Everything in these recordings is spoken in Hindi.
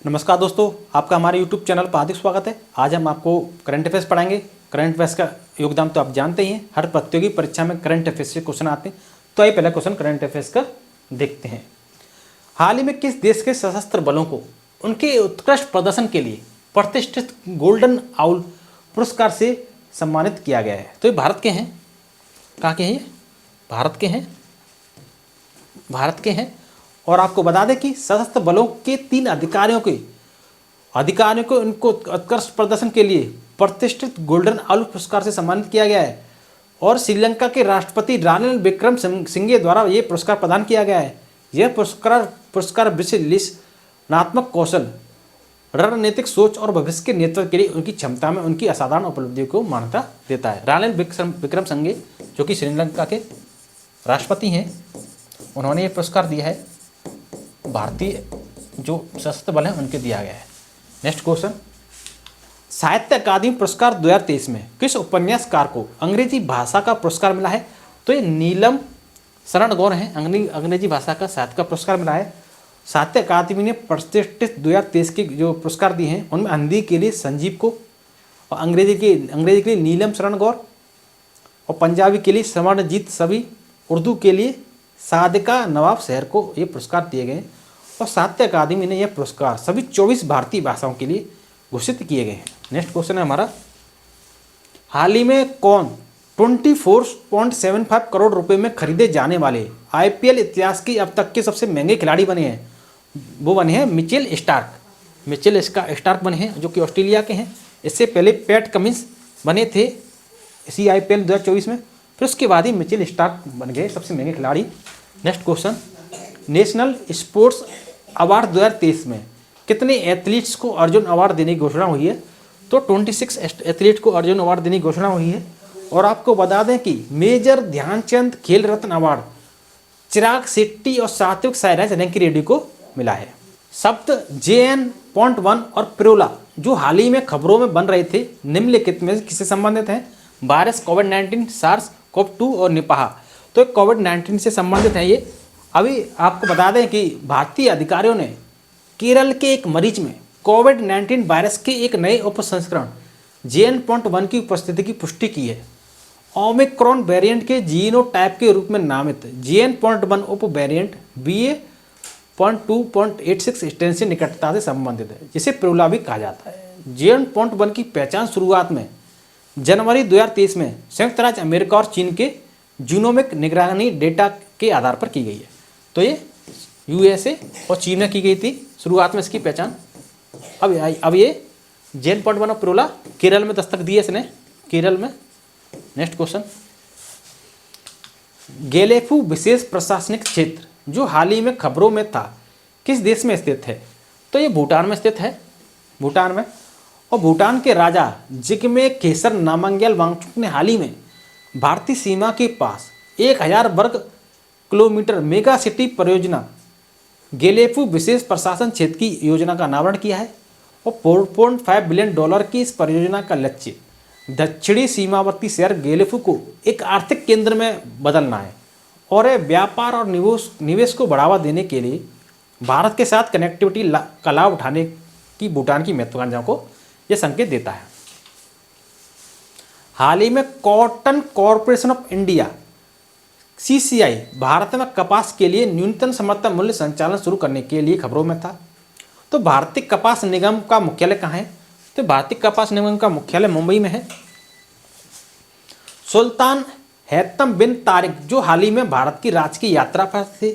नमस्कार दोस्तों, आपका हमारे YouTube चैनल पर हार्दिक स्वागत है। आज हम आपको करंट अफेयर्स पढ़ाएंगे। करंट अफेयर्स का योगदान तो आप जानते ही हैं, हर प्रतियोगी परीक्षा में करंट अफेयर्स से क्वेश्चन आते हैं। तो आइए पहला क्वेश्चन करंट अफेयर्स का देखते हैं। हाल ही में किस देश के सशस्त्र बलों को उनके उत्कृष्ट प्रदर्शन के लिए प्रतिष्ठित गोल्डन आउल पुरस्कार से सम्मानित किया गया है? तो ये भारत के हैं। कहाँ के हैं ये? भारत के हैं। भारत के हैं। और आपको बता दें कि सशस्त्र बलों के 3 अधिकारियों को उनको उत्कृष्ट प्रदर्शन के लिए प्रतिष्ठित गोल्डन आउल पुरस्कार से सम्मानित किया गया है। और श्रीलंका के राष्ट्रपति रानिल विक्रमसिंघे द्वारा ये पुरस्कार प्रदान किया गया है। यह पुरस्कार विश्लेषणात्मक कौशल, रणनीतिक सोच और भविष्य के नेतृत्व के लिए उनकी क्षमता में उनकी असाधारण उपलब्धियों को मान्यता देता है। रानिल विक्रमसिंघे जो कि श्रीलंका के राष्ट्रपति हैं, उन्होंने ये पुरस्कार दिया है। भारतीय जो सशस्त्र बल हैं उनके दिया गया है। नेक्स्ट क्वेश्चन, साहित्य अकादमी पुरस्कार 2023 में किस उपन्यासकार को अंग्रेजी भाषा का पुरस्कार मिला है? तो ये नीलम शरण गौर हैं। अंग्रेजी भाषा का साहित्य का पुरस्कार मिला है। साहित्य अकादमी ने प्रतिष्ठित 2023 के जो पुरस्कार दिए हैं उनमें हिंदी के लिए संजीव को, और अंग्रेजी के लिए नीलम शरण गौर, और पंजाबी के लिए स्वर्णजीत सभी, उर्दू के लिए सादिका नवाब शहर को ये पुरस्कार दिए गए। और साहित्य अकादमी ने यह पुरस्कार सभी 24 भारतीय भाषाओं के लिए घोषित किए गए हैं। नेक्स्ट क्वेश्चन है हमारा, हाल ही में कौन 24.75 करोड़ रुपए में खरीदे जाने वाले IPL इतिहास के अब तक के सबसे महंगे खिलाड़ी बने हैं? वो बने हैं मिचेल स्टार्क बने हैं, जो कि ऑस्ट्रेलिया के हैं। इससे पहले पैट कमिंस बने थे इसी IPL 2024 में, फिर उसके बाद ही मिचेल स्टार्क बन गए सबसे महंगे खिलाड़ी। Next question, national sports award 2023 में कितने एथलीट्स को अर्जुन अवार्ड देने की घोषणा हुई है? तो 26 एथलीट को अर्जुन अवार्ड देने की घोषणा हुई है। और आपको बता दें कि मेजर ध्यानचंद खेल रत्न अवार्ड चिराग शेट्टी और सात्विक साईराज रैंकी रेड्डी को मिला है। शब्द JN.1 और प्रोला जो हाल ही में खबरों में बन रहे थे, निम्नलिखित में किससे संबंधित हैं? वायरस कोविड-19, SARS-CoV-2 और निपाह। तो कोविड-19 से संबंधित है ये। अभी आपको बता दें कि भारतीय अधिकारियों ने केरल के एक मरीज में कोविड-19 वायरस के एक नए उपसंस्करण JN.1 की उपस्थिति की पुष्टि की है। ओमिक्रॉन वेरिएंट के जीनोटाइप के रूप में नामित JN.1 उप वेरिएंट BA.2.86 स्ट्रेन से निकटता से संबंधित है, जिसे प्रोला भी कहा जाता है। JN.1 की पहचान शुरुआत में जनवरी 2023 में संयुक्त राज्य अमेरिका और चीन के जीनोमिक निगरानी डेटा के आधार पर की गई है। तो ये USA और चीन में की गई थी शुरुआत में इसकी पहचान। अब ये JN.1 और प्रोला केरल में दस्तक दी है इसने, केरल में। नेक्स्ट क्वेश्चन, गेलेफू विशेष प्रशासनिक क्षेत्र जो हाल ही में खबरों में था, किस देश में स्थित है? तो ये भूटान में स्थित है, भूटान में। और भूटान के राजा जिग्मे खेसर नामग्याल वांगचुक ने हाल ही में भारतीय सीमा के पास 1000 वर्ग किलोमीटर मेगा सिटी परियोजना गेलेफू विशेष प्रशासन क्षेत्र की योजना का अनावरण किया है। और $4.5 बिलियन की इस परियोजना का लक्ष्य दक्षिणी सीमावर्ती शहर गेलेफू को एक आर्थिक केंद्र में बदलना है और व्यापार और निवेश को बढ़ावा देने के लिए भारत के साथ कनेक्टिविटी का लाभ उठाने की भूटान की महत्वाकांक्षा को यह संकेत देता है। हाल ही में cotton corporation of India CCI Bharat में कपास के लिए न्यूनतम समर्थन मूल्य संचालन शुरू करने के लिए खबरों में था। तो भारतीय कपास निगम का मुख्यालय कहाँ है? तो भारतीय कपास निगम का मुख्यालय मुंबई में है। सुल्तान हैतम बिन तारिक जो हाल ही में भारत की राजकीय यात्रा पर थे,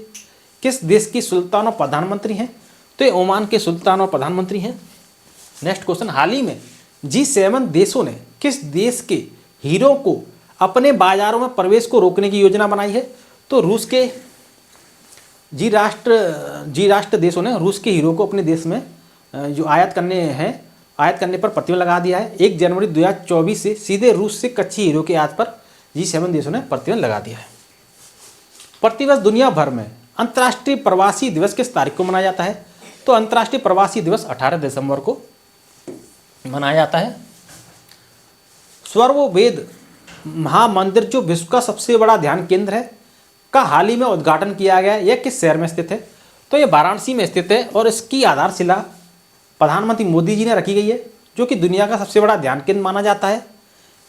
किस देश की सुल्तान और प्रधानमंत्री हैं? तो ये ओमान के सुल्तान और प्रधानमंत्री हैं। नेक्स्ट क्वेश्चन, हाल ही में G7 देशों ने किस देश के हीरो को अपने बाजारों में प्रवेश को रोकने की योजना बनाई है? तो रूस के जी राष्ट्र देशों ने रूस के हीरो को अपने देश में जो आयात करने पर प्रतिबंध लगा दिया है। 1 जनवरी 2024 से सीधे रूस से कच्ची हीरो के आयात पर G7 देशों ने प्रतिबंध लगा दिया है। प्रतिवर्ष दुनिया भर में अंतर्राष्ट्रीय प्रवासी दिवस किस तारीख को मनाया जाता है? तो अंतर्राष्ट्रीय प्रवासी दिवस 18 दिसंबर को मनाया जाता है। स्वरवेद महामंदिर जो विश्व का सबसे बड़ा ध्यान केंद्र है का हाल ही में उद्घाटन किया गया है। यह किस शहर में स्थित है? तो यह वाराणसी में स्थित है और इसकी आधारशिला प्रधानमंत्री मोदी जी ने रखी गई है, जो कि दुनिया का सबसे बड़ा ध्यान केंद्र माना जाता है।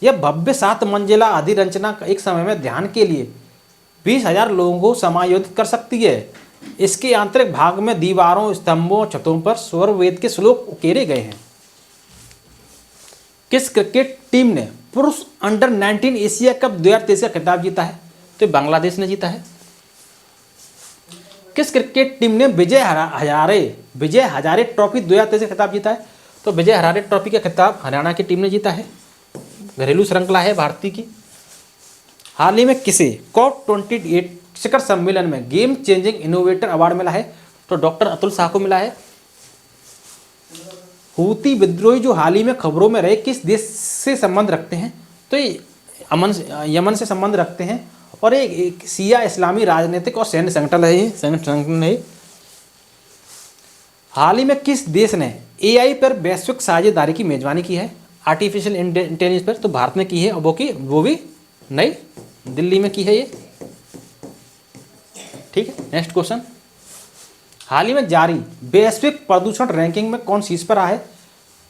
यह भव्य 7 मंजिला अधिरचना एक समय में ध्यान के लिए 20,000 लोगों को समायोजित कर सकती है। इसके आंतरिक भाग में दीवारों, स्तंभों, छतों पर स्वर वेद के श्लोक उकेरे गए हैं। किस क्रिकेट टीम ने पुरुष अंडर 19 एशिया कप 2023 का खिताब जीता है? तो बांग्लादेश ने जीता है। किस क्रिकेट टीम ने विजय हजारे ट्रॉफी 2023 का खिताब जीता है? तो विजय हजारे ट्रॉफी का खिताब हरियाणा की टीम ने जीता है। घरेलू श्रृंखला है भारतीय की। हाल ही में किसे COP28 शिखर सम्मेलन में गेम चेंजिंग इनोवेटर अवार्ड मिला है? तो डॉक्टर अतुल शाह को मिला है। हूती विद्रोही जो हाल ही में खबरों में रहे, किस देश से संबंध रखते हैं? तो यमन से संबंध रखते हैं और एक शिया इस्लामी राजनीतिक और सैन्य संगठन है। हाल ही में किस देश ने AI पर वैश्विक साझेदारी की मेजबानी की है? आर्टिफिशियल इंटेलिजेंस पर? तो भारत ने की है, वो भी नई दिल्ली में की है ये। ठीक है, नेक्स्ट क्वेश्चन। हाल ही में जारी वैश्विक प्रदूषण रैंकिंग में कौन शीर्ष पर रहा है?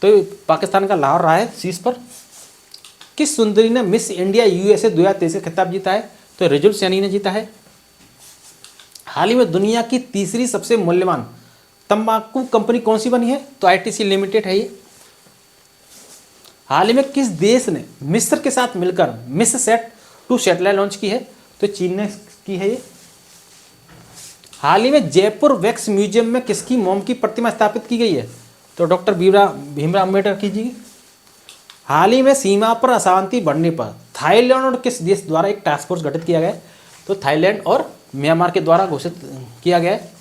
तो पाकिस्तान का लाहौर रहा है शीर्ष पर। किस सुंदरी ने मिस इंडिया USA 2023 का खिताब जीता है? तो रिजुल सैनी ने जीता है। हाल ही में दुनिया की तीसरी सबसे मूल्यवान तंबाकू कंपनी कौन सी बनी है? तो ITC लिमिटेड है ये। हाल ही में किस देश ने मिस्र के साथ मिलकर MISSAT-2 सैटेलाइट लॉन्च की है? तो चीन ने की है ये। हाल ही में जयपुर वैक्स म्यूजियम में किसकी मोम की प्रतिमा स्थापित की गई है? तो डॉक्टर भीमराव अम्बेडकर की जी। हाल ही में सीमा पर अशांति बढ़ने पर थाईलैंड और किस देश द्वारा एक टास्क फोर्स गठित किया गया है? तो थाईलैंड और म्यांमार के द्वारा घोषित किया गया है।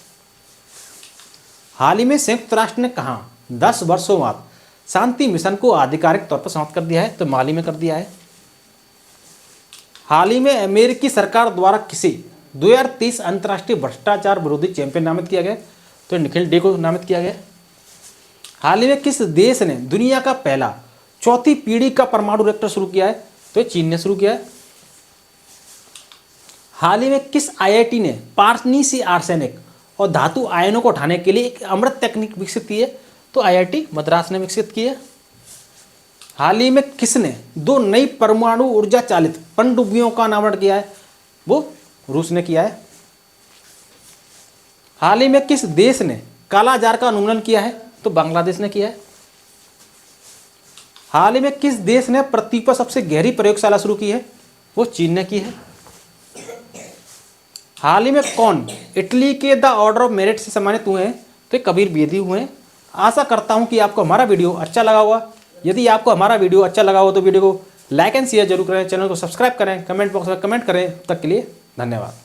हाल ही में संयुक्त राष्ट्र ने कहा 10 वर्षों बाद शांति मिशन को आधिकारिक तौर पर समाप्त कर दिया है? तो माली में कर दिया है। हाल ही में अमेरिकी सरकार द्वारा किसे 2023 अंतर्राष्ट्रीय भ्रष्टाचार विरोधी चैंपियन नामित किया गया? तो निखिल डे को नामित किया गया। हाल ही में किस देश ने दुनिया का पहला 4थी पीढ़ी का परमाणु रिएक्टर शुरू किया है? तो चीन ने शुरू किया है। हाल ही में किस IIT ने पारनी से आर्सेनिक और धातु आयनों को उठाने के लिए एक अमृत तकनीक विकसित की है? तो IIT मद्रास ने विकसित की है। हाल ही में किसने 2 नई परमाणु ऊर्जा चालित पनडुब्बियों का अनावरण किया है? वो रूस ने किया है। हाल ही में किस देश ने काला जार का उन्मूलन किया है? तो बांग्लादेश ने किया है। हाल ही में किस देश ने पृथ्वी पर सबसे गहरी प्रयोगशाला शुरू की है? वो चीन ने की है। हाल ही में कौन इटली के द ऑर्डर ऑफ मेरिट से सम्मानित हुए हैं? तो कबीर बेदी हुए हैं। आशा करता हूं कि आपको हमारा वीडियो अच्छा लगा होगा। यदि आपको हमारा वीडियो अच्छा लगा हो तो वीडियो को लाइक एंड शेयर जरूर करें, चैनल को सब्सक्राइब करें, कमेंट बॉक्स में कमेंट करें। तब तक के लिए धन्यवाद।